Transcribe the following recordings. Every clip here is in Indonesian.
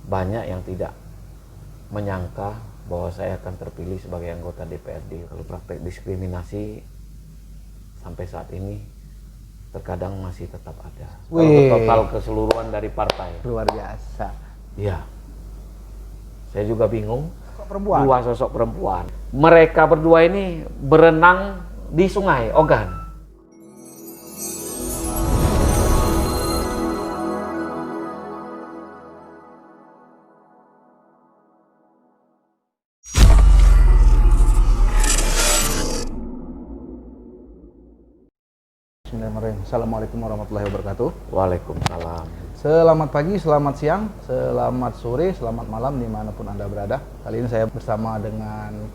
banyak yang tidak menyangka bahwa saya akan terpilih sebagai anggota DPRD. Kalau praktek diskriminasi sampai saat ini terkadang masih tetap ada. Kalau total keseluruhan dari partai. Luar biasa. Iya. Saya juga bingung. Perempuan. Dua sosok perempuan. Mereka berdua ini berenang di sungai Ogan. Assalamualaikum warahmatullahi wabarakatuh. Waalaikumsalam. Selamat pagi, selamat siang, selamat sore, selamat malam dimanapun Anda berada. Kali ini saya bersama dengan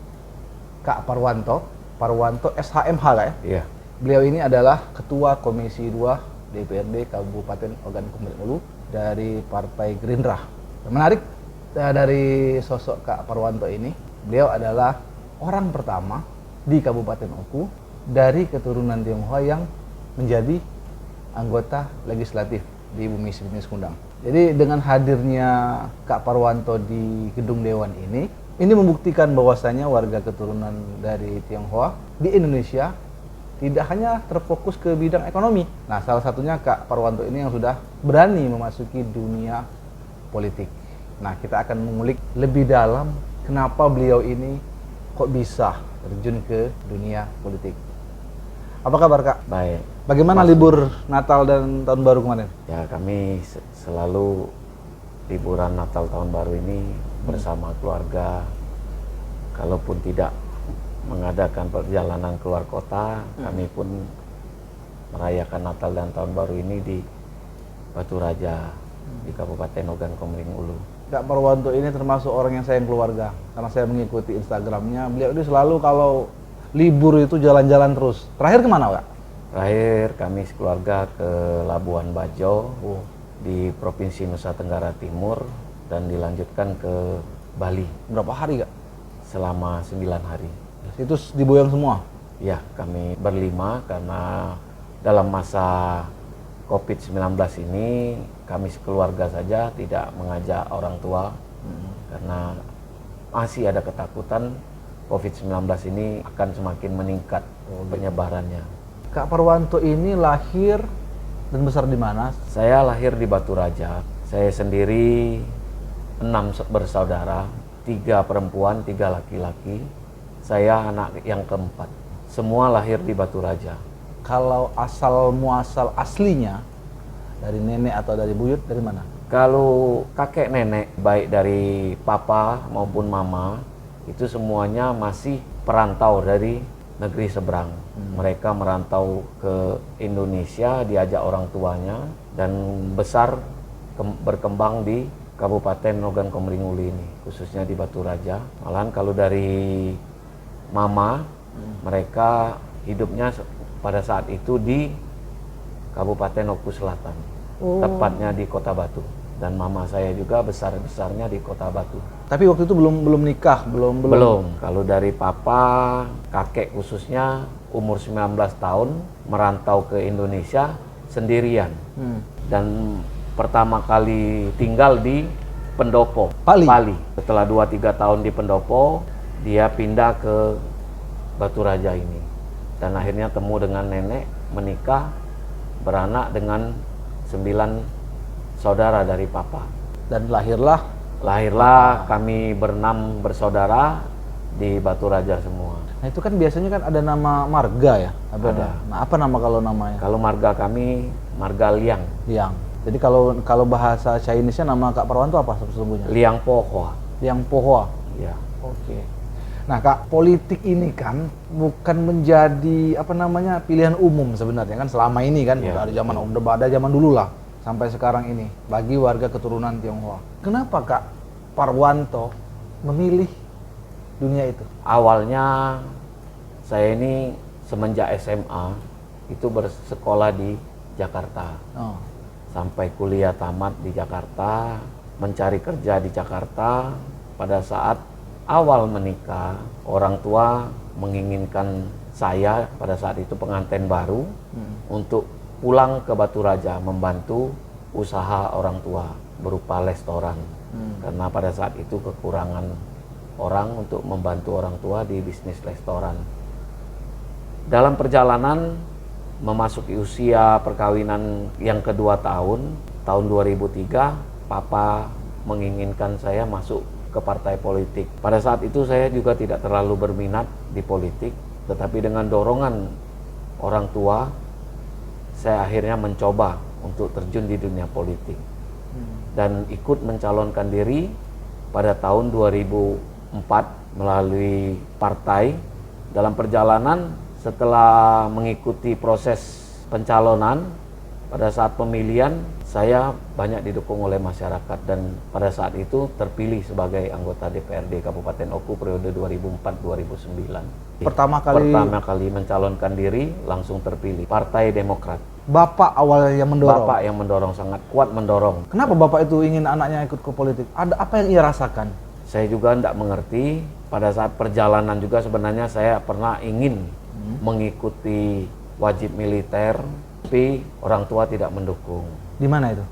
Kak Parwanto SHMH Kak ya? Iya. Beliau ini adalah Ketua Komisi 2 DPRD Kabupaten Ogan Komering Ulu dari Partai Gerindra. Yang menarik dari sosok Kak Parwanto ini, beliau adalah orang pertama di Kabupaten Oku dari keturunan Tionghoa yang menjadi anggota legislatif di Bumi Sekundang. Jadi dengan hadirnya Kak Parwanto di gedung Dewan ini membuktikan bahwasanya warga keturunan dari Tionghoa di Indonesia tidak hanya terfokus ke bidang ekonomi. Nah, salah satunya Kak Parwanto ini yang sudah berani memasuki dunia politik. Nah, kita akan mengulik lebih dalam kenapa beliau ini kok bisa terjun ke dunia politik. Apa kabar Kak? Baik. Bagaimana libur Natal dan Tahun Baru kemarin? Ya, kami selalu liburan Natal Tahun Baru ini bersama keluarga. Kalaupun tidak mengadakan perjalanan keluar kota, kami pun merayakan Natal dan Tahun Baru ini di Batu Raja, di Kabupaten Ogan Komering Ulu. Kak Parwanto ini termasuk orang yang sayang keluarga, karena saya mengikuti Instagramnya. Beliau ini selalu kalau libur itu jalan-jalan terus. Terakhir kemana Kak? Terakhir kami sekeluarga ke Labuan Bajo di Provinsi Nusa Tenggara Timur dan dilanjutkan ke Bali. Berapa hari Kak? Selama 9 hari. Itu diboyong semua? Ya, kami berlima karena dalam masa COVID-19 ini kami sekeluarga saja tidak mengajak orang tua karena masih ada ketakutan COVID-19 ini akan semakin meningkat penyebarannya. Kak Parwanto ini lahir dan besar di mana? Saya lahir di Batu Raja. Saya sendiri 6 bersaudara, 3 perempuan, 3 laki-laki. Saya anak yang keempat. Semua lahir di Batu Raja. Kalau asal muasal aslinya dari nenek atau dari buyut dari mana? Kalau kakek nenek baik dari papa maupun mama itu semuanya masih perantau dari negeri seberang. Mereka merantau ke Indonesia diajak orang tuanya dan besar berkembang di Kabupaten Ogan Komering Ulu ini, khususnya di Batu Raja. Malahan kalau dari mama, mereka hidupnya pada saat itu di Kabupaten Oku Selatan, tepatnya di Kota Batu. Dan mama saya juga besarnya di Kota Batu. Tapi waktu itu belum nikah, belum. Kalau dari papa, kakek khususnya umur 19 tahun merantau ke Indonesia sendirian. Dan pertama kali tinggal di Pendopo, Pali. Setelah 2-3 tahun di Pendopo, dia pindah ke Batu Raja ini. Dan akhirnya temu dengan nenek, menikah, beranak dengan 9 saudara dari papa. Dan lahirlah kami ber-6 bersaudara di Batu Raja semua. Nah itu kan biasanya kan ada nama marga ya? Ada. Nah apa nama kalau namanya? Kalau marga kami, marga Liang. Liang. Jadi kalau bahasa Chinese-nya nama Kak Parwanto apa sesungguhnya? Liang Pohwa. Liang Pohwa. Ya. Oke. Nah Kak, politik ini kan bukan menjadi pilihan umum sebenarnya kan selama ini kan Ya. Ada zaman dulu lah. Sampai sekarang ini bagi warga keturunan Tionghoa. Kenapa Kak Parwanto memilih dunia itu? Awalnya saya ini semenjak SMA itu bersekolah di Jakarta. Sampai kuliah tamat di Jakarta, mencari kerja di Jakarta. Pada saat awal menikah, orang tua menginginkan saya pada saat itu pengantin baru untuk pulang ke Batu Raja membantu usaha orang tua berupa restoran. Karena pada saat itu kekurangan orang untuk membantu orang tua di bisnis restoran. Dalam perjalanan memasuki usia perkawinan yang kedua tahun 2003, Papa menginginkan saya masuk ke partai politik. Pada saat itu saya juga tidak terlalu berminat di politik, tetapi dengan dorongan orang tua, saya akhirnya mencoba untuk terjun di dunia politik. Dan ikut mencalonkan diri pada tahun 2004 melalui partai. Dalam perjalanan setelah mengikuti proses pencalonan, pada saat pemilihan saya banyak didukung oleh masyarakat dan pada saat itu terpilih sebagai anggota DPRD Kabupaten Oku periode 2004-2009. Pertama kali mencalonkan diri langsung terpilih Partai Demokrat. Bapak awalnya yang mendorong. Bapak yang mendorong, sangat kuat mendorong. Kenapa Bapak itu ingin anaknya ikut ke politik? Ada apa yang ia rasakan? Saya juga tidak mengerti. Pada saat perjalanan juga sebenarnya saya pernah ingin mengikuti wajib militer, tapi orang tua tidak mendukung. Di mana itu?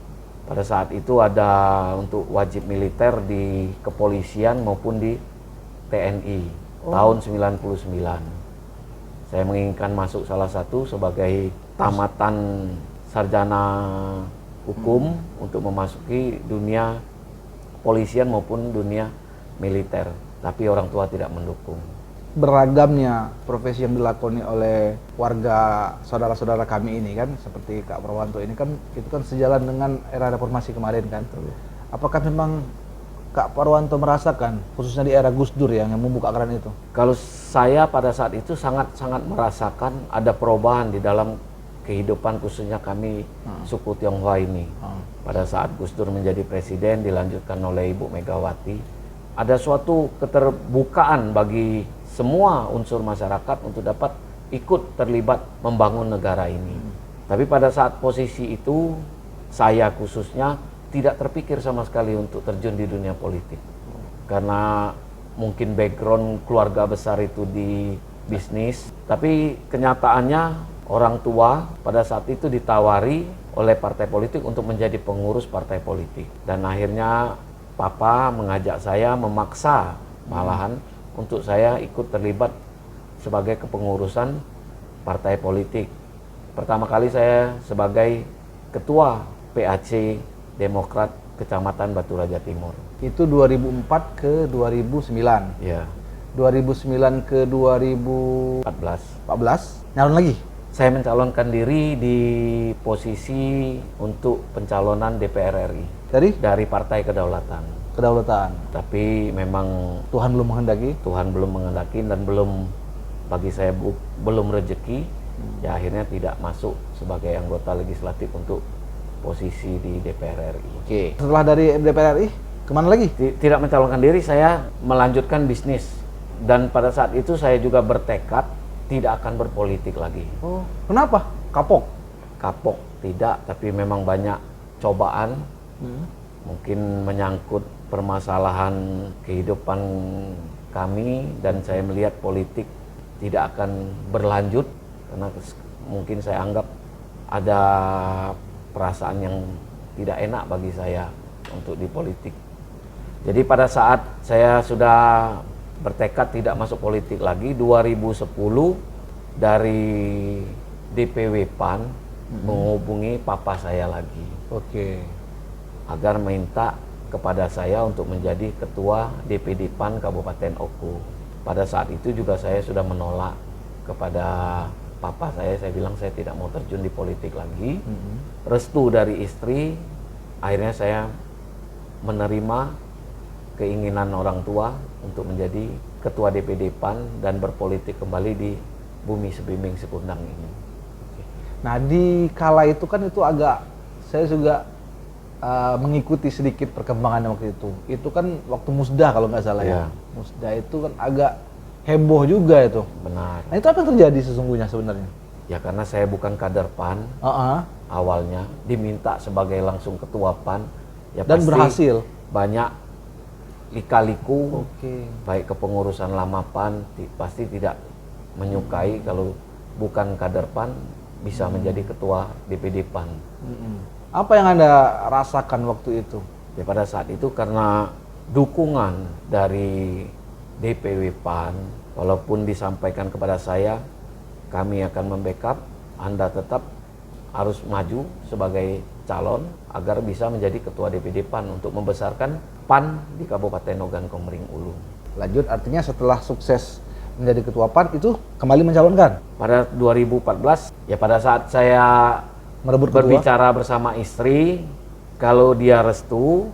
Pada saat itu ada untuk wajib militer di kepolisian maupun di TNI tahun 99. Saya menginginkan masuk salah satu sebagai tamatan sarjana hukum untuk memasuki dunia kepolisian maupun dunia militer, tapi orang tua tidak mendukung. Beragamnya profesi yang dilakoni oleh warga saudara-saudara kami ini kan, seperti Kak Parwanto ini kan, itu kan sejalan dengan era reformasi kemarin kan. Apakah memang Kak Parwanto merasakan, khususnya di era Gus Dur yang membuka keran itu? Kalau saya pada saat itu sangat merasakan ada perubahan di dalam kehidupan khususnya kami suku Tionghoa ini. Pada saat Gus Dur menjadi presiden dilanjutkan oleh Ibu Megawati, ada suatu keterbukaan bagi semua unsur masyarakat untuk dapat ikut terlibat membangun negara ini. Tapi pada saat posisi itu, saya khususnya tidak terpikir sama sekali untuk terjun di dunia politik. Karena mungkin background keluarga besar itu di bisnis, tapi kenyataannya orang tua pada saat itu ditawari oleh partai politik untuk menjadi pengurus partai politik. Dan akhirnya Papa mengajak saya, memaksa malahan untuk saya ikut terlibat sebagai kepengurusan partai politik. Pertama kali saya sebagai ketua PAC Demokrat Kecamatan Batu Raja Timur. Itu 2004 ke 2009. Ya. 2009 ke 2014 nyalon lagi. Saya mencalonkan diri di posisi untuk pencalonan DPR RI dari Partai Kedaulatan. Tapi memang Tuhan belum menghendaki dan bagi saya belum rezeki. Ya akhirnya tidak masuk sebagai anggota legislatif untuk posisi di DPR RI. Oke. Setelah dari DPR RI kemana lagi? Tidak mencalonkan diri, saya melanjutkan bisnis. Dan pada saat itu saya juga bertekad tidak akan berpolitik lagi. Oh, kenapa? Kapok Tidak, tapi memang banyak cobaan. Mungkin menyangkut permasalahan kehidupan kami dan saya melihat politik tidak akan berlanjut karena mungkin saya anggap ada perasaan yang tidak enak bagi saya untuk di politik. Jadi pada saat saya sudah bertekad tidak masuk politik lagi, 2010 dari DPW PAN menghubungi papa saya lagi. Oke. Agar minta kepada saya untuk menjadi ketua DPD PAN Kabupaten Oku. Pada saat itu juga saya sudah menolak kepada papa saya bilang saya tidak mau terjun di politik lagi. Restu dari istri, akhirnya saya menerima keinginan orang tua untuk menjadi ketua DPD PAN dan berpolitik kembali di Bumi Sebimbing Sekundang ini. Nah di kala itu kan itu agak, saya juga mengikuti sedikit perkembangan waktu itu. Itu kan waktu Musda kalau nggak salah ya. Musda itu kan agak heboh juga itu. Benar. Nah itu apa yang terjadi sesungguhnya sebenarnya? Ya karena saya bukan kader PAN. Awalnya diminta sebagai langsung ketua PAN. Ya, dan berhasil. Banyak lika-liku. Baik kepengurusan lama PAN pasti tidak menyukai kalau bukan kader PAN bisa menjadi ketua DPD PAN. Apa yang Anda rasakan waktu itu? Ya, pada saat itu karena dukungan dari DPW PAN, walaupun disampaikan kepada saya, kami akan membackup, Anda tetap harus maju sebagai calon agar bisa menjadi ketua DPD PAN untuk membesarkan PAN di Kabupaten Ogan Komering Ulu. Lanjut, artinya setelah sukses menjadi ketua PAN itu kembali mencalonkan? Pada 2014, ya pada saat saya Merebut ketua? berbicara bersama istri, kalau dia restu,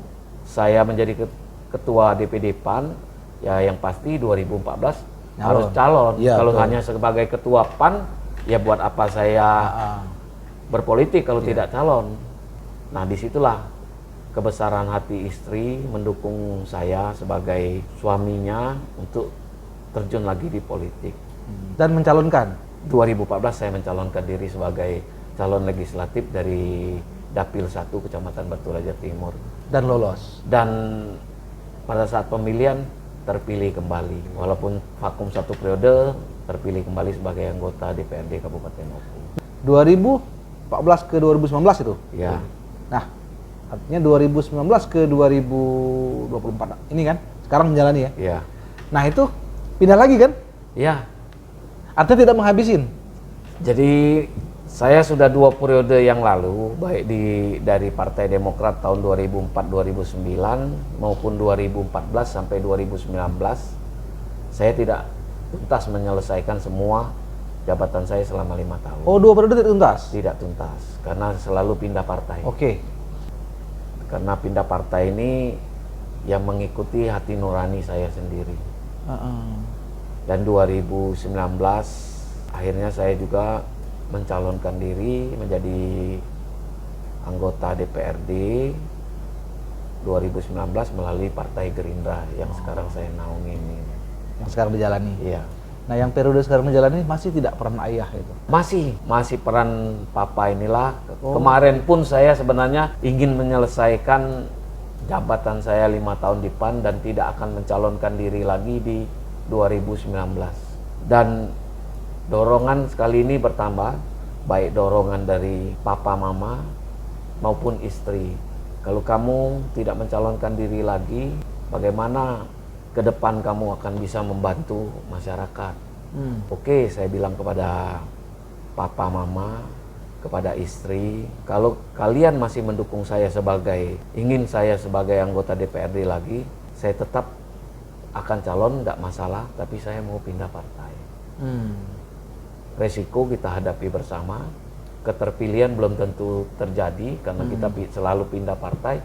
saya menjadi ketua DPD PAN, ya yang pasti 2014 harus calon. Ya, kalau betul. hanya sebagai ketua PAN, ya buat apa saya berpolitik kalau tidak calon. Nah, disitulah kebesaran hati istri mendukung saya sebagai suaminya untuk terjun lagi di politik. Dan mencalonkan? 2014 saya mencalonkan diri sebagai calon legislatif dari Dapil 1 Kecamatan Batu Raja Timur. Dan lolos? Dan pada saat pemilihan terpilih kembali. Walaupun vakum 1 periode, terpilih kembali sebagai anggota DPRD Kabupaten Oku. 2014 ke 2019 itu? Ya. Nah, artinya 2019 ke 2024 ini kan sekarang menjalani ya? Ya. Nah itu pindah lagi kan? Ya. Artinya tidak menghabisin? Jadi saya sudah 2 periode yang lalu, baik dari Partai Demokrat tahun 2004-2009 maupun 2014 sampai 2019, saya tidak tuntas menyelesaikan semua jabatan saya selama 5 tahun. Oh, 2 periode tidak tuntas? Tidak tuntas, karena selalu pindah partai. Oke. Karena pindah partai ini yang mengikuti hati nurani saya sendiri. Dan 2019 akhirnya saya juga mencalonkan diri menjadi anggota DPRD 2019 melalui Partai Gerindra yang sekarang saya naungi ini. Yang sekarang dijalani? Iya. Nah yang periode sekarang menjalani masih tidak peran ayah itu? Masih peran papa inilah. Kemarin pun saya sebenarnya ingin menyelesaikan jabatan saya 5 tahun di PAN dan tidak akan mencalonkan diri lagi di 2019. Dan dorongan sekali ini bertambah, baik dorongan dari papa mama maupun istri. Kalau kamu tidak mencalonkan diri lagi, bagaimana ke depan kamu akan bisa membantu masyarakat? Oke, saya bilang kepada papa mama, kepada istri, kalau kalian masih mendukung saya ingin saya sebagai anggota DPRD lagi, saya tetap akan calon, tidak masalah, tapi saya mau pindah partai. Resiko kita hadapi bersama, keterpilihan belum tentu terjadi karena kita selalu pindah partai.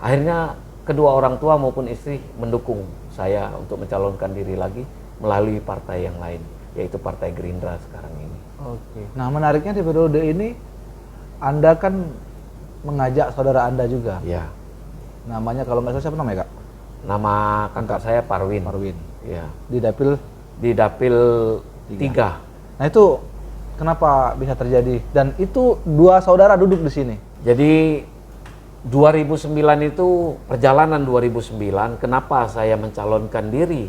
Akhirnya kedua orang tua maupun istri mendukung saya untuk mencalonkan diri lagi melalui partai yang lain, yaitu Partai Gerindra sekarang ini. Oke. Nah menariknya di periode ini, Anda kan mengajak saudara Anda juga. Ya. Namanya kalau nggak salah siapa namanya Kak? Nama kakak saya Parwin. Parwin. Ya. Di Dapil? Di Dapil 3. Nah itu kenapa bisa terjadi? Dan itu 2 saudara duduk di sini? Jadi 2009 itu, perjalanan 2009, kenapa saya mencalonkan diri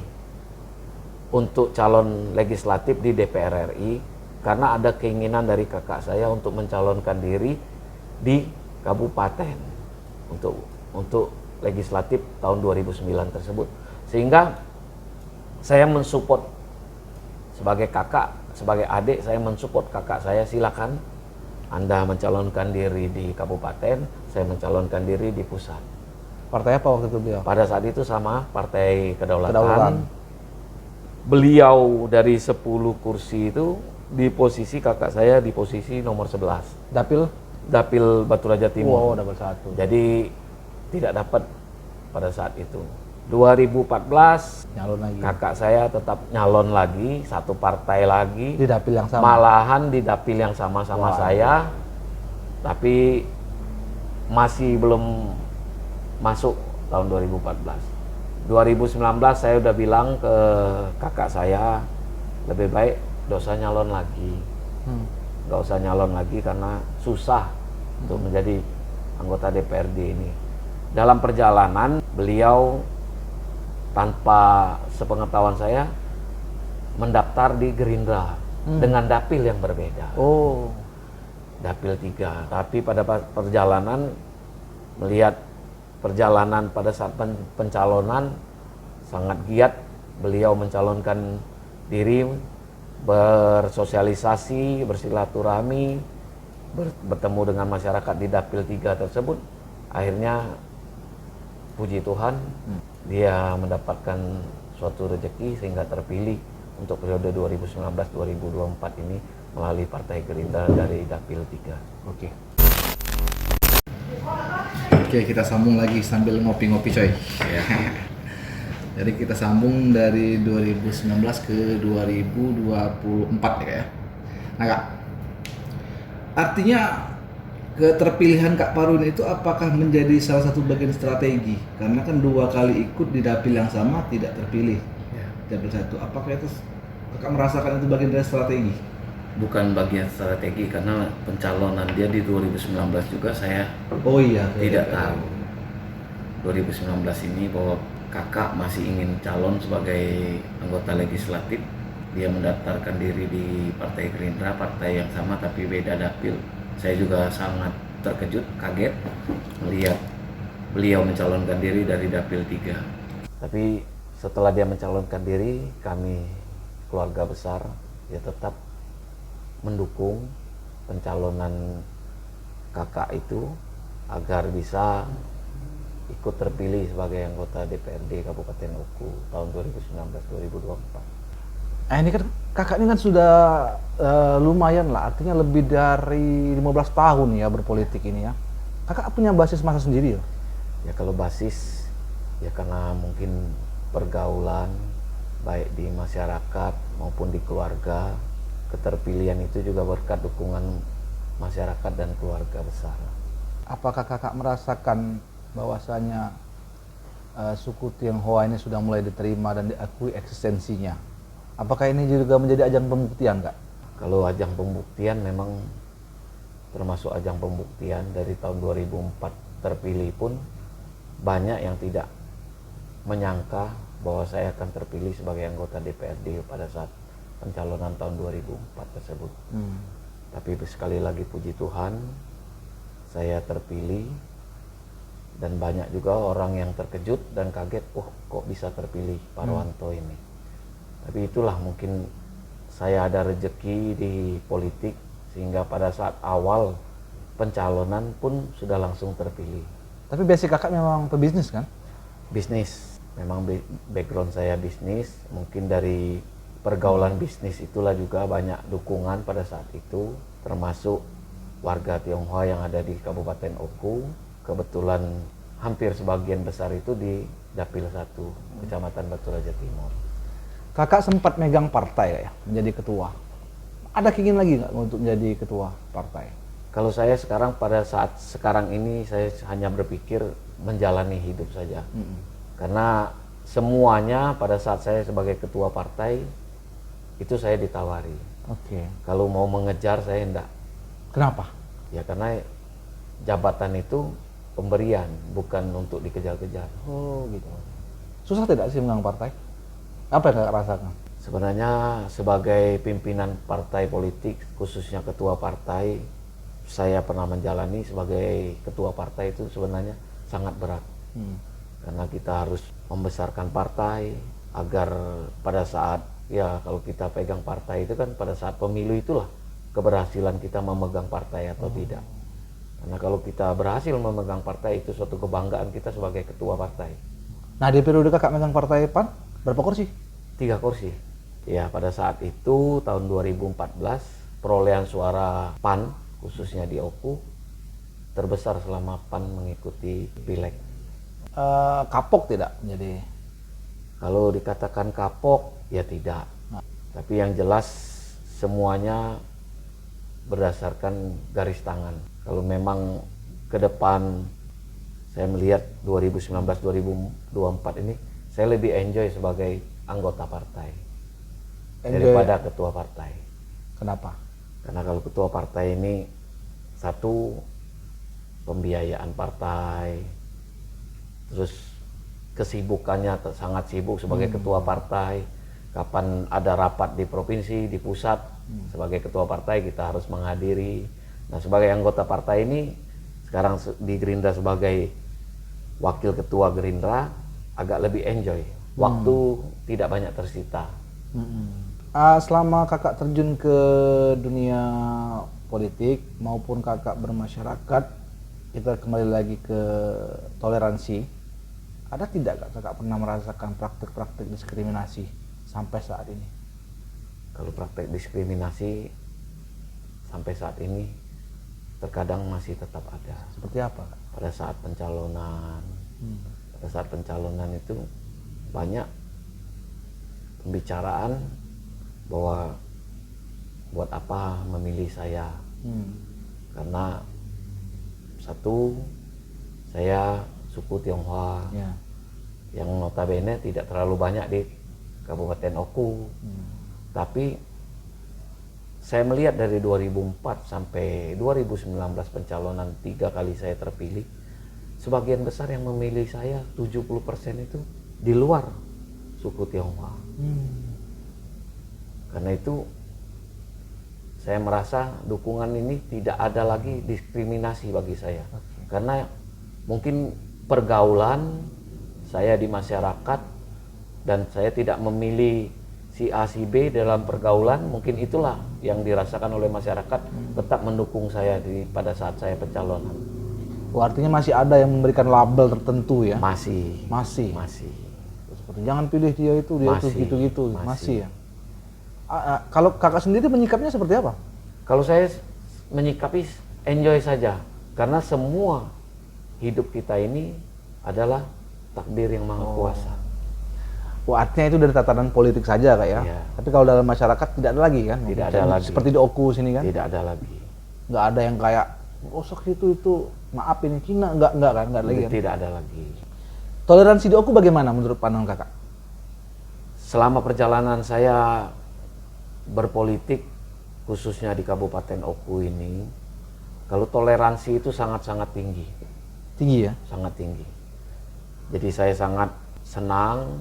untuk calon legislatif di DPR RI? Karena ada keinginan dari kakak saya untuk mencalonkan diri di kabupaten untuk legislatif tahun 2009 tersebut. Sehingga saya mensupport sebagai kakak, sebagai adik, saya mensupport kakak saya, silakan Anda mencalonkan diri di kabupaten, saya mencalonkan diri di pusat. Partai apa waktu itu beliau? Pada saat itu sama Partai Kedaulatan. Beliau dari 10 kursi itu di posisi, kakak saya di posisi nomor 11. Dapil Batu Raja Timur. Wow, Dapil 1. Jadi tidak dapat pada saat itu. 2014 nyalon lagi. Kakak saya tetap nyalon lagi, satu partai lagi. Di dapil yang sama. Malahan di dapil yang sama-sama saya. Tapi masih belum masuk tahun 2014. 2019 saya udah bilang ke kakak saya, lebih baik gak usah nyalon lagi. Gak usah nyalon lagi karena susah untuk menjadi anggota DPRD ini. Dalam perjalanan beliau tanpa sepengetahuan saya mendaftar di Gerindra dengan dapil yang berbeda. Dapil 3. Tapi pada perjalanan melihat perjalanan pada saat pencalonan sangat giat. Beliau mencalonkan diri, bersosialisasi, bersilaturahmi, bertemu dengan masyarakat di Dapil 3 tersebut. Akhirnya puji Tuhan dia mendapatkan suatu rezeki sehingga terpilih untuk periode 2019-2024 ini melalui Partai Gerindra dari Dapil 3. Oke. Oke, kita sambung lagi sambil ngopi-ngopi coy. Ya. Jadi kita sambung dari 2019 ke 2024 ya Kak ya. Nah Kak, artinya keterpilihan Kak Parun itu apakah menjadi salah satu bagian strategi? Karena kan 2 kali ikut di dapil yang sama tidak terpilih. Dapil 1. Apakah itu Kakak merasakan itu bagian dari strategi? Bukan bagian strategi, karena pencalonan dia di 2019 juga saya tidak tahu. 2019 ini bahwa kakak masih ingin calon sebagai anggota legislatif. Dia mendaftarkan diri di Partai Gerindra, partai yang sama tapi beda dapil. Saya juga sangat terkejut, kaget melihat beliau mencalonkan diri dari Dapil 3. Tapi setelah dia mencalonkan diri, kami keluarga besar ya tetap mendukung pencalonan kakak itu agar bisa ikut terpilih sebagai anggota DPRD Kabupaten Oku tahun 2019-2024. Ini kan kakak ini kan sudah lumayan lah, artinya lebih dari 15 tahun ya berpolitik ini ya. Kakak punya basis massa sendiri ya? Ya kalau basis ya karena mungkin pergaulan baik di masyarakat maupun di keluarga. Keterpilihan itu juga berkat dukungan masyarakat dan keluarga besar. Apakah kakak merasakan bahwasanya suku Tionghoa ini sudah mulai diterima dan diakui eksistensinya? Apakah ini juga menjadi ajang pembuktian, Kak? Kalau ajang pembuktian memang termasuk ajang pembuktian. Dari tahun 2004 terpilih pun banyak yang tidak menyangka bahwa saya akan terpilih sebagai anggota DPRD pada saat pencalonan tahun 2004 tersebut. Tapi sekali lagi puji Tuhan, saya terpilih dan banyak juga orang yang terkejut dan kaget, kok bisa terpilih Parwanto ini. Tapi itulah mungkin saya ada rezeki di politik sehingga pada saat awal pencalonan pun sudah langsung terpilih. Tapi basic kakak memang pebisnis kan? Bisnis, memang background saya bisnis, mungkin dari pergaulan bisnis itulah juga banyak dukungan pada saat itu, termasuk warga Tionghoa yang ada di Kabupaten Oku. Kebetulan hampir sebagian besar itu di Dapil 1, Kecamatan Batu Raja Timur. Kakak sempat megang partai ya, menjadi ketua. Ada keinginan lagi nggak untuk menjadi ketua partai? Kalau saya sekarang pada saat sekarang ini saya hanya berpikir menjalani hidup saja. Karena semuanya pada saat saya sebagai ketua partai itu saya ditawari. Kalau mau mengejar saya enggak. Kenapa? Ya karena jabatan itu pemberian, bukan untuk dikejar-kejar. Oh gitu. Susah tidak sih megang partai? Apa yang kakak rasakan? Sebenarnya sebagai pimpinan partai politik, khususnya ketua partai, saya pernah menjalani sebagai ketua partai itu sebenarnya sangat berat. Karena kita harus membesarkan partai agar pada saat, ya kalau kita pegang partai itu kan pada saat pemilu itulah keberhasilan kita memegang partai atau tidak. Karena kalau kita berhasil memegang partai itu suatu kebanggaan kita sebagai ketua partai. Nah di periode kakak megang partai PAN, berapa kursi? 3 kursi. Ya pada saat itu tahun 2014 perolehan suara PAN khususnya di Oku terbesar selama PAN mengikuti pileg. Kapok tidak jadi? Kalau dikatakan kapok ya tidak. Tapi yang jelas semuanya berdasarkan garis tangan. Kalau memang ke depan saya melihat 2019-2024 ini saya lebih enjoy sebagai anggota partai daripada ketua partai. Kenapa? Karena kalau ketua partai ini satu pembiayaan partai, terus kesibukannya sangat sibuk sebagai ketua partai. Kapan ada rapat di provinsi, di pusat, sebagai ketua partai kita harus menghadiri. Nah sebagai anggota partai ini sekarang di Gerindra sebagai wakil ketua Gerindra agak lebih enjoy. Waktu tidak banyak tersita. Selama kakak terjun ke dunia politik maupun kakak bermasyarakat, kita kembali lagi ke toleransi. Ada tidak kakak pernah merasakan praktik-praktik diskriminasi sampai saat ini? Kalau praktek diskriminasi sampai saat ini terkadang masih tetap ada. Seperti apa, Kak? Pada saat pencalonan, pada saat pencalonan itu banyak pembicaraan bahwa buat apa memilih saya, karena satu, saya suku Tionghoa yang notabene tidak terlalu banyak di Kabupaten Oku, tapi saya melihat dari 2004 sampai 2019 pencalonan 3 kali saya terpilih, sebagian besar yang memilih saya 70% itu di luar suku Tionghoa. Karena itu saya merasa dukungan ini tidak ada lagi diskriminasi bagi saya. Karena mungkin pergaulan saya di masyarakat dan saya tidak memilih si A si B dalam pergaulan, mungkin itulah yang dirasakan oleh masyarakat tetap mendukung saya pada saat saya pencalonan. Artinya masih ada yang memberikan label tertentu ya? Masih. Seperti jangan pilih dia itu gitu-gitu. Masih ya? Kalau kakak sendiri menyikapnya seperti apa? Kalau saya menyikapi enjoy saja, karena semua hidup kita ini adalah takdir yang maha kuasa. Artinya itu dari tatanan politik saja Kak ya? Iya. Tapi kalau dalam masyarakat tidak ada lagi kan? Tidak ada lagi. Seperti di Oku sini kan? Tidak ada lagi. Nggak ada yang kayak, sok itu maaf ini Cina, nggak kan? Nggak ada lagi kan? Tidak ada lagi. Toleransi di Oku bagaimana menurut pandangan kakak? Selama perjalanan saya berpolitik, khususnya di Kabupaten Oku ini, kalau toleransi itu sangat-sangat tinggi. Tinggi ya? Sangat tinggi. Jadi saya sangat senang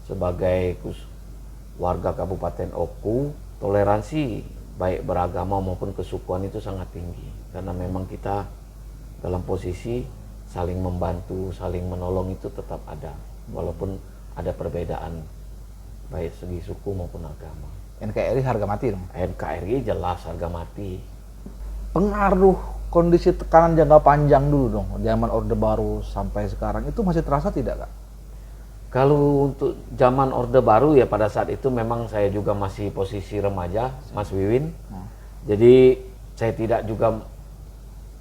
sebagai warga Kabupaten Oku, toleransi baik beragama maupun kesukuan itu sangat tinggi. Karena memang kita dalam posisi saling membantu, saling menolong itu tetap ada. Walaupun ada perbedaan baik segi suku maupun agama. NKRI harga mati dong? NKRI jelas harga mati. Pengaruh kondisi tekanan jangka panjang dulu dong, zaman Orde Baru sampai sekarang, itu masih terasa tidak Kak? Kalau untuk zaman Orde Baru ya pada saat itu memang saya juga masih posisi remaja, Mas Wiwin. Jadi saya tidak juga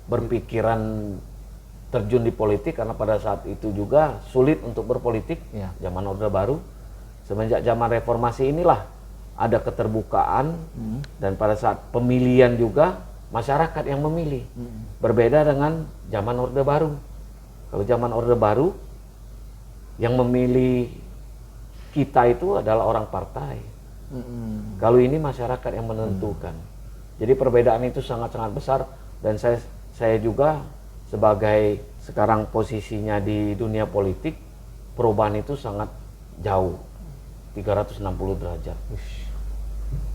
berpikiran terjun di politik karena pada saat itu juga sulit untuk berpolitik zaman Orde Baru. Semenjak zaman reformasi inilah ada keterbukaan dan pada saat pemilihan juga masyarakat yang memilih. Berbeda dengan zaman Orde Baru. Kalau zaman Orde Baru yang memilih kita itu adalah orang partai. Kalau ini masyarakat yang menentukan. Jadi perbedaan itu sangat-sangat besar dan saya juga sebagai sekarang posisinya di dunia politik, perubahan itu sangat jauh, 360 derajat.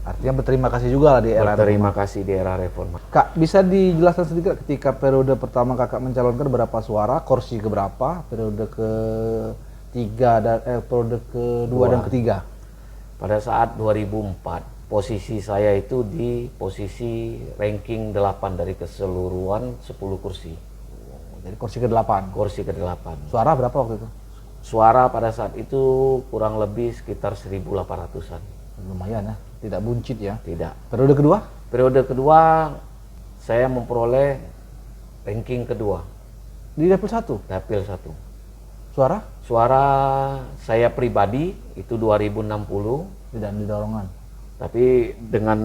Artinya berterima kasih juga lah di era Berterima kasih di era reformasi. Kak, bisa dijelaskan sedikit ketika periode pertama kakak mencalonkan berapa suara, kursi keberapa, periode ketiga dan periode kedua dan ketiga? Pada saat 2004, posisi saya itu di posisi ranking 8 dari keseluruhan 10 kursi. Jadi kursi ke-8. Kursi ke-8. Suara berapa waktu itu? Suara pada saat itu kurang lebih sekitar 1.800-an. Lumayan ya, tidak buncit ya. Tidak. Periode kedua? Periode kedua saya memperoleh ranking kedua. Di dapil 1? Dapil 1. Suara? Suara saya pribadi itu 2060. Tidak di dorongan. Tapi dengan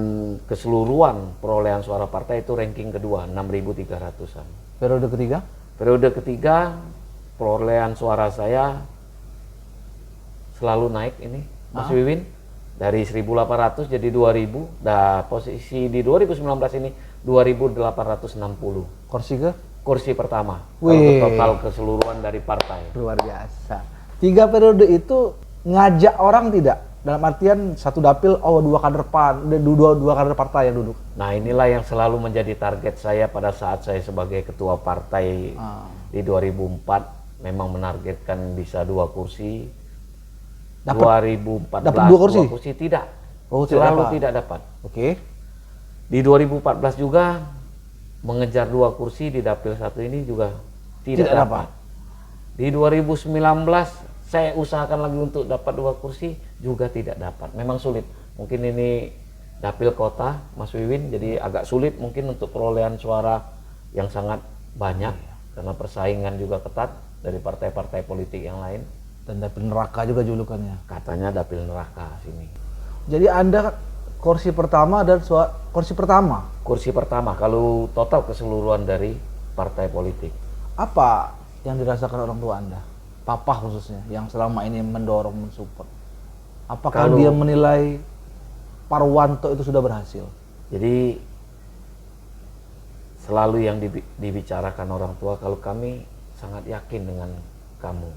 keseluruhan perolehan suara partai itu ranking kedua, 6.300-an. Periode ketiga? Periode ketiga perolehan suara saya selalu naik ini, Mas Wiwin. Dari 1.800 jadi 2.000. Nah, posisi di 2019 ini 2.860. Kursi ke? Kursi pertama. Kalau total keseluruhan dari partai. Luar biasa. 3 periode itu ngajak orang tidak? Dalam artian satu dapil, dua kader partai yang duduk. Nah, inilah yang selalu menjadi target saya pada saat saya sebagai ketua partai di 2004. memang menargetkan bisa 2 kursi. Dapat 2014 dapat 2 kursi? 2 kursi tidak. Oh, tidak Selalu dapat. tidak dapat. Oke. Di 2014 juga mengejar 2 kursi di Dapil 1 ini juga tidak dapat. Di 2019 saya usahakan lagi untuk dapat 2 kursi juga tidak dapat. Memang sulit. Mungkin ini Dapil Kota, Mas Wiwin, jadi agak sulit mungkin untuk perolehan suara yang sangat banyak karena persaingan juga ketat dari partai-partai politik yang lain. Dan dapil neraka juga julukannya. Katanya Dapil Neraka sini. Jadi Anda kursi pertama dan kursi pertama. Kursi pertama kalau total keseluruhan dari partai politik. Apa yang dirasakan orang tua Anda? Papa khususnya yang selama ini mendorong, mensupport. Apakah Kalau- dia menilai Parwanto itu sudah berhasil? Jadi selalu yang dibicarakan orang tua, kalau kami sangat yakin dengan kamu,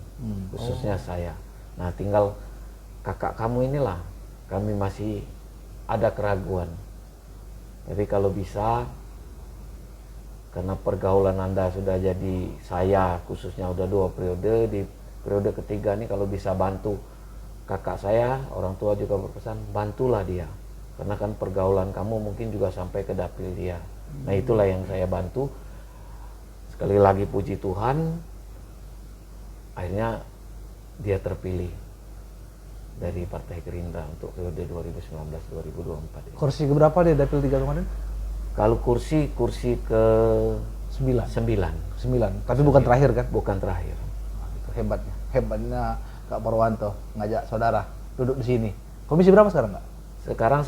khususnya saya. Nah, tinggal kakak kamu inilah kami masih ada keraguan. Jadi kalau bisa, karena pergaulan Anda sudah jadi saya khususnya udah 2 periode, di periode ketiga ini kalau bisa bantu kakak saya, orang tua juga berpesan bantulah dia. Karena kan pergaulan kamu mungkin juga sampai ke dapil dia. Nah, itulah yang saya bantu. Sekali lagi puji Tuhan, akhirnya dia terpilih dari Partai Gerindra untuk periode 2019-2024 ini. Kursi keberapa dia dapil 3 kemarin? Kalau kursi ke 9. 9, 9. Tapi bukan terakhir kan? bukan terakhir. Nah, itu hebatnya. Hebatnya Kak Parwanto ngajak saudara duduk di sini. Komisi berapa sekarang, Kak? Sekarang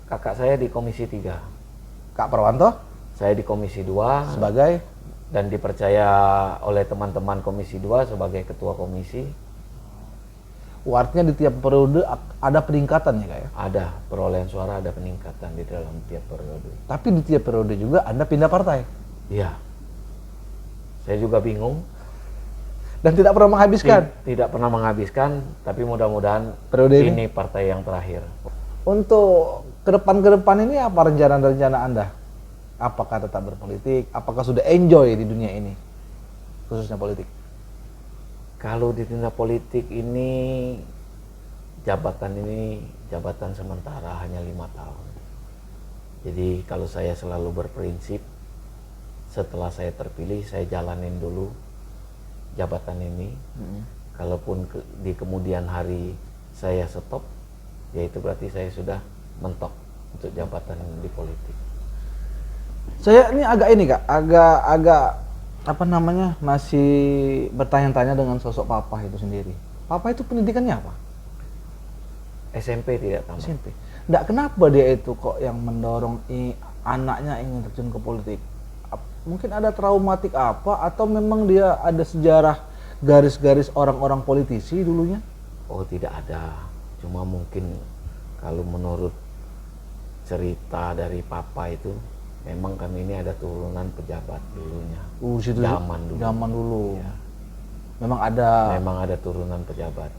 kakak saya di Komisi 3. Kak Parwanto Saya di Komisi 2 sebagai dan dipercaya oleh teman-teman Komisi 2 sebagai ketua komisi. artinya di tiap periode ada peningkatan ya, Kak ya? Ada perolehan suara, ada peningkatan di dalam tiap periode. Tapi di tiap periode juga Anda pindah partai Iya. Saya juga bingung. dan tidak pernah menghabiskan. Tidak pernah menghabiskan, tapi mudah-mudahan Periode ini partai yang terakhir. Untuk ke depan ini apa rencana-rencana Anda? Apakah tetap berpolitik? Apakah sudah enjoy di dunia ini? Khususnya politik. Kalau di dunia politik ini, jabatan sementara hanya 5 tahun. Jadi kalau saya selalu berprinsip, setelah saya terpilih, saya jalanin dulu jabatan ini. Kalaupun di kemudian hari saya stop, ya itu berarti saya sudah mentok untuk jabatan di politik. Saya ini agak apa namanya, masih bertanya-tanya dengan sosok Papa itu sendiri. Papa itu pendidikannya apa? SMP tidak tamat. SMP. Nggak, kenapa dia itu kok yang mendorong anaknya ingin terjun ke politik? Mungkin ada traumatik apa atau memang dia ada sejarah garis-garis orang-orang politisi dulunya? Oh, tidak ada. Cuma mungkin kalau menurut cerita dari Papa itu, memang kami ini ada turunan pejabat dulunya. Situ Zaman dulu. Zaman dulu. Iya. Memang ada turunan pejabat.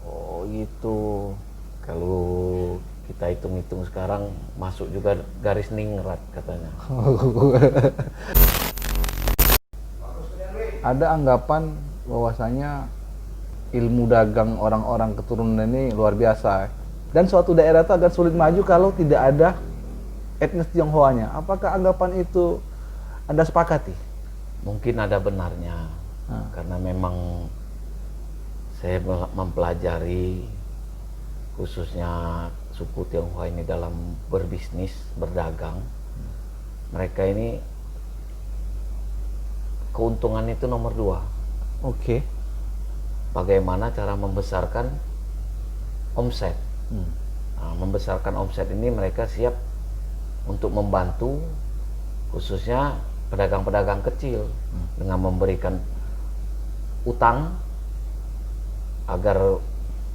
Oh gitu. Kalau kita hitung-hitung sekarang masuk juga garis ningrat katanya. Ada anggapan bahwasanya ilmu dagang orang-orang keturunan ini luar biasa. Dan suatu daerah itu akan sulit maju kalau tidak ada etnis Tionghoanya. Apakah anggapan itu Anda sepakati? Mungkin ada benarnya, karena memang saya mempelajari khususnya suku Tionghoa ini dalam berbisnis, berdagang. Mereka ini keuntungan itu nomor 2. Oke. Bagaimana cara membesarkan omset? Nah, membesarkan omset ini mereka siap untuk membantu khususnya pedagang-pedagang kecil dengan memberikan utang agar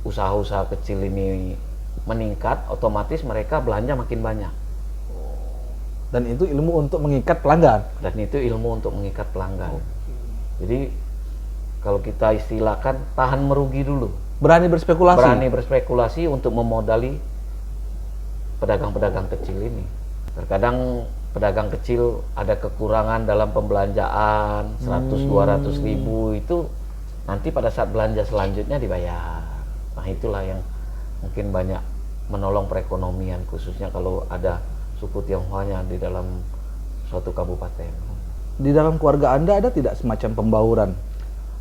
usaha-usaha kecil ini meningkat, otomatis mereka belanja makin banyak. Dan itu ilmu untuk mengikat pelanggan. Dan itu ilmu untuk mengikat pelanggan. Jadi kalau kita istilahkan tahan merugi dulu. Berani berspekulasi. Berani berspekulasi untuk memodali pedagang-pedagang kecil ini. Terkadang pedagang kecil ada kekurangan dalam pembelanjaan 100-200 ribu, itu nanti pada saat belanja selanjutnya dibayar. Nah itulah yang mungkin banyak menolong perekonomian, khususnya kalau ada suku Tionghoanya di dalam suatu kabupaten. Di dalam keluarga Anda ada tidak semacam pembauran?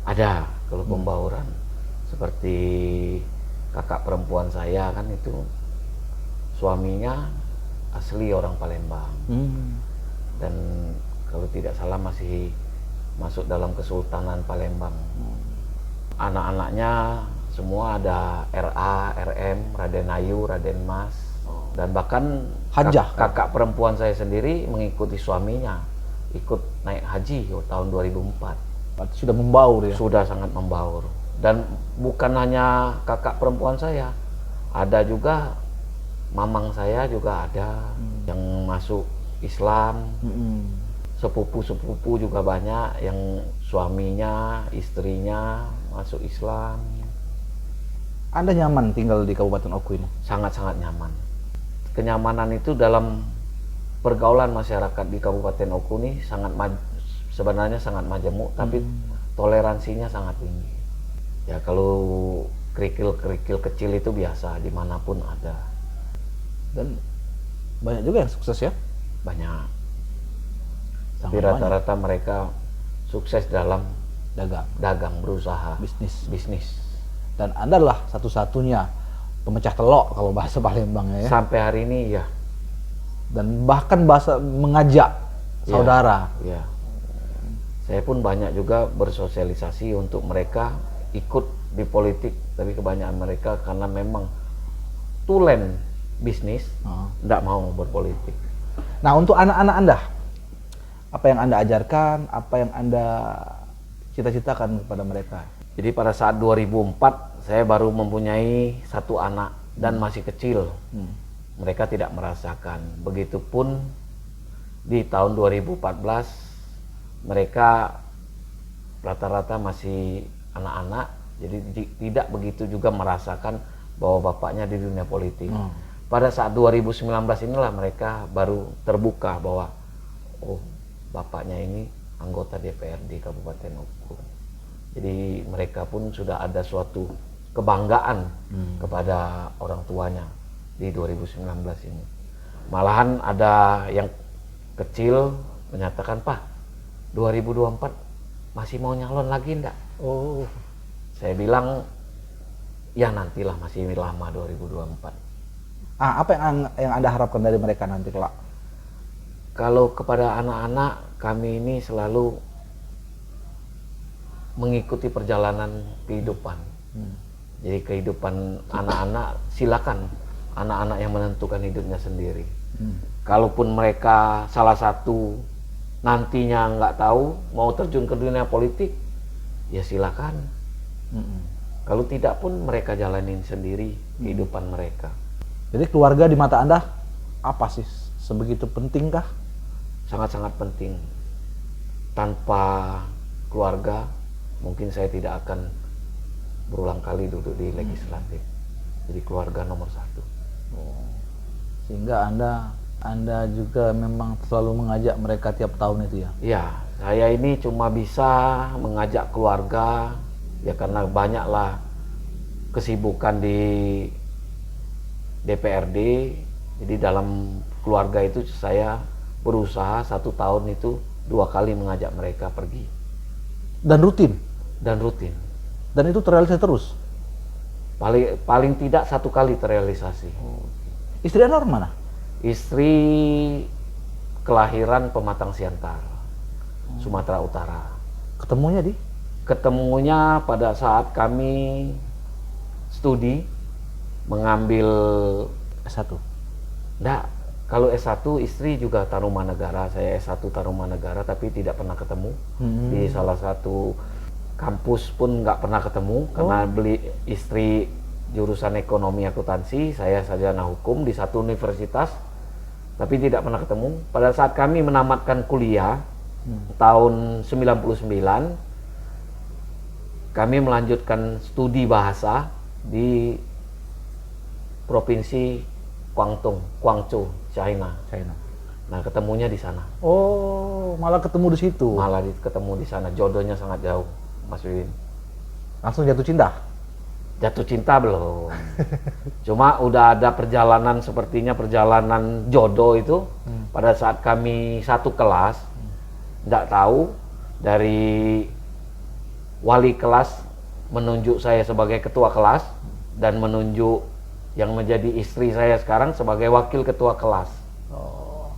Ada kalau pembauran, seperti kakak perempuan saya kan itu suaminya asli orang Palembang, dan kalau tidak salah masih masuk dalam Kesultanan Palembang. Anak-anaknya semua ada RA, RM, Raden Ayu, Raden Mas, dan bahkan Hajah. kakak perempuan saya sendiri mengikuti suaminya ikut naik haji tahun 2004. Berarti sudah membaur ya? Sudah sangat membaur. Dan bukan hanya kakak perempuan saya, ada juga mamang saya juga ada yang masuk Islam. Sepupu-sepupu juga banyak yang suaminya, istrinya masuk Islam. Anda nyaman tinggal di Kabupaten Oku ini? Sangat-sangat nyaman. Kenyamanan itu dalam pergaulan masyarakat di Kabupaten Oku ini sebenarnya sangat majemuk, tapi toleransinya sangat tinggi. Ya kalau kerikil-kerikil kecil itu biasa, dimanapun ada. Dan banyak juga yang sukses ya? Banyak. Tapi Sangat rata-rata mereka sukses dalam dagang, berusaha, bisnis. Dan Anda adalah satu-satunya pemecah telok kalau bahasa Palembangnya ya? Sampai hari ini ya. Dan bahkan bahasa mengajak saudara. Ya. Saya pun banyak juga bersosialisasi untuk mereka ikut di politik, tapi kebanyakan mereka karena memang tulen bisnis, tidak mau berpolitik. Nah, untuk anak-anak Anda, apa yang Anda ajarkan, apa yang Anda cita-citakan kepada mereka? Jadi pada saat 2004 saya baru mempunyai satu anak dan masih kecil. Mereka tidak merasakan. Begitupun di tahun 2014 mereka rata-rata masih anak-anak, jadi tidak begitu juga merasakan bahwa bapaknya di dunia politik. Pada saat 2019 inilah mereka baru terbuka bahwa oh, bapaknya ini anggota DPRD Kabupaten Oku. Jadi mereka pun sudah ada suatu kebanggaan kepada orang tuanya di 2019 ini. Malahan ada yang kecil menyatakan, "Pak, 2024 masih mau nyalon lagi enggak?" Oh, saya bilang, ya nantilah, masih lama 2024. apa yang Anda harapkan dari mereka nanti kelak? Kalau kepada anak-anak, kami ini selalu mengikuti perjalanan kehidupan. Jadi kehidupan anak-anak, silakan anak-anak yang menentukan hidupnya sendiri. Kalaupun mereka salah satu nantinya nggak tahu mau terjun ke dunia politik, ya silakan. Kalau tidak pun mereka jalanin sendiri kehidupan mereka. Jadi keluarga di mata Anda apa sih? Sebegitu pentingkah? Sangat-sangat penting. Tanpa keluarga, mungkin saya tidak akan berulang kali duduk di legislatif. Jadi keluarga nomor satu. Sehingga Anda juga memang selalu mengajak mereka tiap tahun itu ya? Ya, saya ini cuma bisa mengajak keluarga, ya karena banyaklah kesibukan di DPRD. Jadi dalam keluarga itu saya berusaha 1 tahun itu 2 kali mengajak mereka pergi. Dan rutin? Dan rutin. Dan itu terrealisasi terus? Paling tidak 1 kali terrealisasi. Istri Anda orang mana? Istri kelahiran Pematang Siantar, Sumatera Utara. Ketemunya di? Ketemunya pada saat kami studi mengambil S1. Enggak, kalau S1 istri juga Tarumanegara, saya S1 Tarumanegara, tapi tidak pernah ketemu. Di salah satu kampus pun nggak pernah ketemu, karena beli istri jurusan ekonomi akuntansi, saya sarjana hukum di satu universitas, tapi tidak pernah ketemu. Pada saat kami menamatkan kuliah tahun 99, kami melanjutkan studi bahasa di provinsi Guangzhou, China. Nah, ketemunya di sana. Oh, malah ketemu di situ. Malah ketemu di sana. Jodohnya sangat jauh, Mas Win. Langsung jatuh cinta? Jatuh cinta belum. Cuma udah ada perjalanan, sepertinya perjalanan jodoh itu. Pada saat kami satu kelas, nggak tahu dari wali kelas menunjuk saya sebagai ketua kelas dan menunjuk yang menjadi istri saya sekarang sebagai wakil ketua kelas. Oh.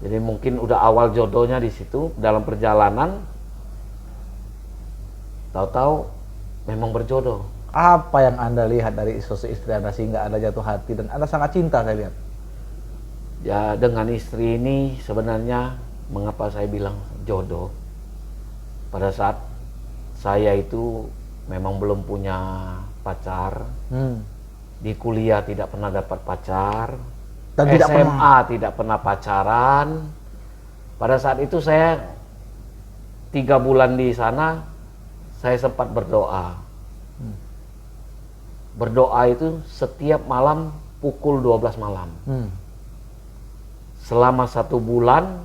Jadi mungkin udah awal jodohnya di situ. Dalam perjalanan, tahu-tahu memang berjodoh. Apa yang Anda lihat dari sosok istri Anda sehingga Anda jatuh hati dan Anda sangat cinta, saya lihat? Ya, dengan istri ini sebenarnya mengapa saya bilang jodoh. Pada saat saya itu memang belum punya pacar. Di kuliah tidak pernah dapat pacar. Dan tidak SMA tidak pernah pacaran. Pada saat itu saya 3 bulan di sana, saya sempat berdoa. Berdoa itu setiap malam pukul 12 malam. Selama 1 bulan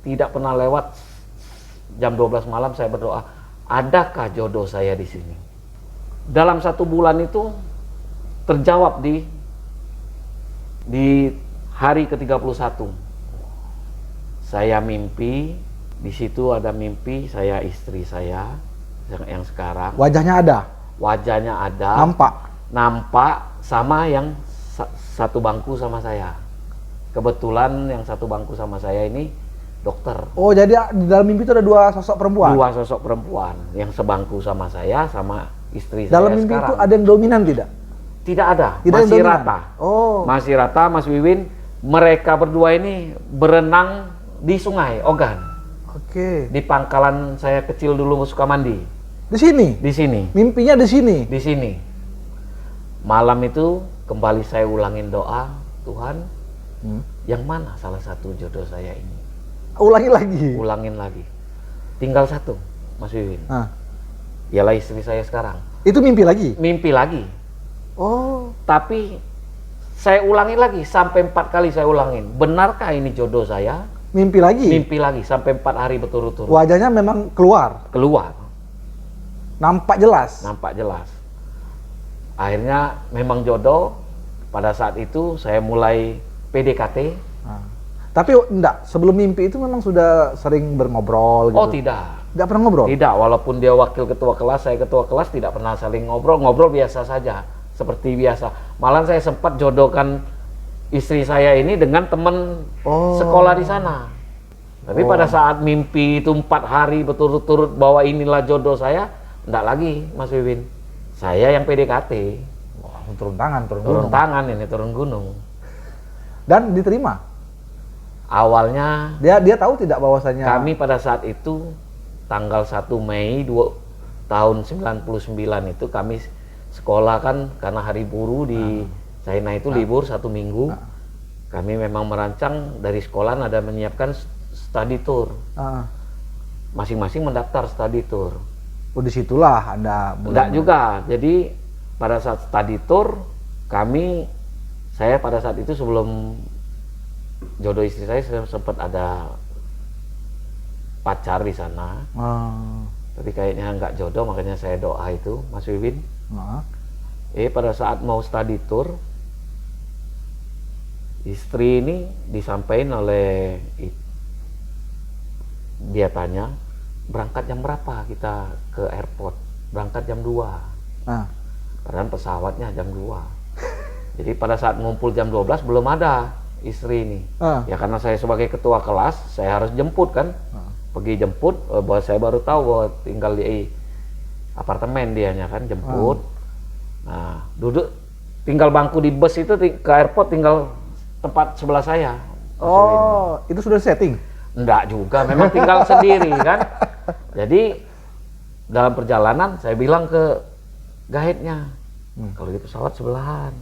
tidak pernah lewat jam 12 malam saya berdoa, adakah jodoh saya di sini? Dalam 1 bulan itu terjawab di hari ke-31. Saya mimpi, di situ ada mimpi saya istri saya yang sekarang. Wajahnya ada? Wajahnya ada. Nampak sama yang satu bangku sama saya. Kebetulan yang satu bangku sama saya ini dokter. Oh, jadi di dalam mimpi itu ada 2 sosok perempuan? 2 sosok perempuan yang sebangku sama saya, sama istri dalam saya sekarang. Dalam mimpi itu ada yang dominan tidak? Tidak ada, tidak masih rata. Oh. Masih rata, Mas Wiwin. Mereka berdua ini berenang di sungai Ogan. Oke. Di pangkalan saya kecil dulu suka mandi. Di sini? Di sini. Mimpinya di sini? Di sini. Malam itu kembali saya ulangin doa, Tuhan, yang mana salah satu jodoh saya ini? Ulangi lagi? Ulangin lagi. Tinggal 1, Mas Wiwin. Ialah istri saya sekarang. Itu mimpi lagi? Mimpi lagi. Oh. Tapi saya ulangi lagi sampai 4 kali saya ulangin. Benarkah ini jodoh saya? Mimpi lagi? Mimpi lagi sampai 4 hari berturut-turut. Wajahnya memang keluar? Keluar. Nampak jelas? Nampak jelas. Akhirnya memang jodoh. Pada saat itu saya mulai PDKT. Tapi enggak, sebelum mimpi itu memang sudah sering berngobrol gitu? Oh tidak. Tidak pernah ngobrol? Tidak, walaupun dia wakil ketua kelas, saya ketua kelas, tidak pernah saling ngobrol. Ngobrol biasa saja, seperti biasa. Malah saya sempat jodohkan istri saya ini dengan teman sekolah di sana. Tapi pada saat mimpi itu 4 hari berturut-turut bahwa inilah jodoh saya, enggak lagi, Mas Wiwin. Saya yang PDKT. Wah, turun tangan, turun gunung. Turun tangan ini, turun gunung. Dan diterima? Awalnya dia tahu tidak bahwasanya kami pada saat itu tanggal 1 Mei tahun 99 itu kami sekolah kan karena hari buruh di China itu libur 1 minggu. Kami memang merancang dari sekolah ada menyiapkan study tour. Masing-masing mendaftar study tour. Oh, disitulah Anda mulai? Enggak juga. Jadi pada saat study tour saya pada saat itu sebelum jodoh istri saya sempat ada pacar di sana. Tapi kayaknya nggak jodoh, makanya saya doa itu, Mas Wiwin. Pada saat mau study tour, istri ini disampaikan oleh dia tanya, berangkat jam berapa kita ke airport? Berangkat jam 2. Padahal pesawatnya jam 2. Jadi pada saat ngumpul jam 12 belum ada istri ini. Ya karena saya sebagai ketua kelas, saya harus jemput kan. Pergi jemput, bahwa saya baru tahu bahwa tinggal di apartemen dianya kan, jemput. Nah, duduk tinggal bangku di bus itu ke airport tinggal tempat sebelah saya. Oh, itu sudah setting? Enggak juga, memang tinggal sendiri kan. Jadi dalam perjalanan saya bilang ke guide-nya, kalau di pesawat sebelahan.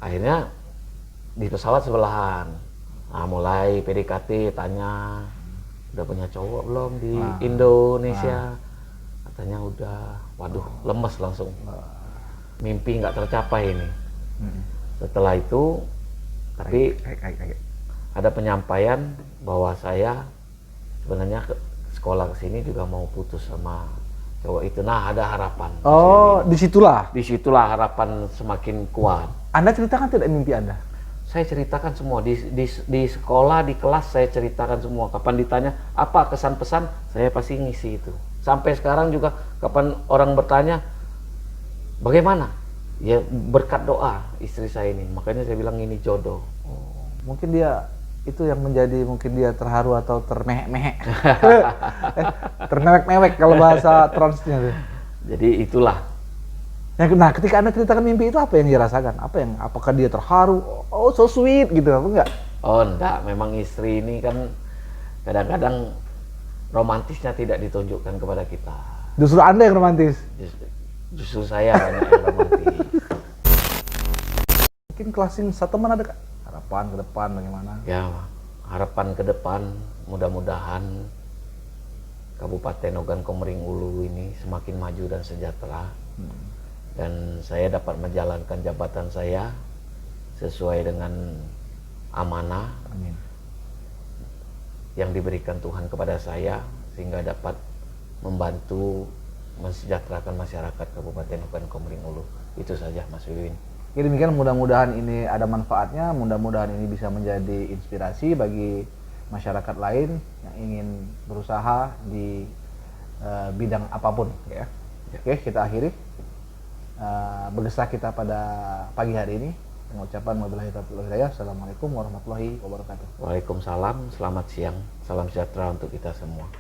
Akhirnya di pesawat sebelahan. Nah, mulai PDKT, tanya udah punya cowok belum di Indonesia. Katanya udah. Waduh, lemes langsung. Mimpi nggak tercapai ini. Setelah itu, tapi ada penyampaian bahwa saya sebenarnya sekolah ke sini juga mau putus sama Coba itu, nah ada harapan. Oh, disitulah. Disitulah harapan semakin kuat. Anda ceritakan tidak mimpi Anda? Saya ceritakan semua di sekolah, di kelas saya ceritakan semua. Kapan ditanya apa kesan pesan, saya pasti ngisi itu. Sampai sekarang juga kapan orang bertanya bagaimana, ya berkat doa istri saya ini. Makanya saya bilang ini jodoh. Oh, mungkin dia itu yang menjadi, mungkin dia terharu atau termehek-mehek. Termewek-mewek kalau bahasa transnya tuh. Jadi itulah. Nah, ketika Anda ceritakan mimpi itu, apa yang dirasakan? Apakah dia terharu? Oh, so sweet gitu, apa enggak? Oh enggak, memang istri ini kan kadang-kadang romantisnya tidak ditunjukkan kepada kita. Justru Anda yang romantis. Justru saya banyak yang romantis. Mungkin closing statement ada, Kak? Harapan ke depan bagaimana? Ya, harapan ke depan mudah-mudahan Kabupaten Ogan Komering Ulu ini semakin maju dan sejahtera. Dan saya dapat menjalankan jabatan saya sesuai dengan amanah Amin. yang diberikan Tuhan kepada saya, sehingga dapat membantu mensejahterakan masyarakat Kabupaten Ogan Komering Ulu. Itu saja Mas Wiwin. Jadi demikian, mudah-mudahan ini ada manfaatnya, mudah-mudahan ini bisa menjadi inspirasi bagi masyarakat lain yang ingin berusaha di bidang apapun, ya. Oke, kita akhiri bergesah kita pada pagi hari ini dengan ucapan wabillahi taufiq wal hidayah. Assalamualaikum warahmatullahi wabarakatuh. Waalaikumsalam, selamat siang, salam sejahtera untuk kita semua.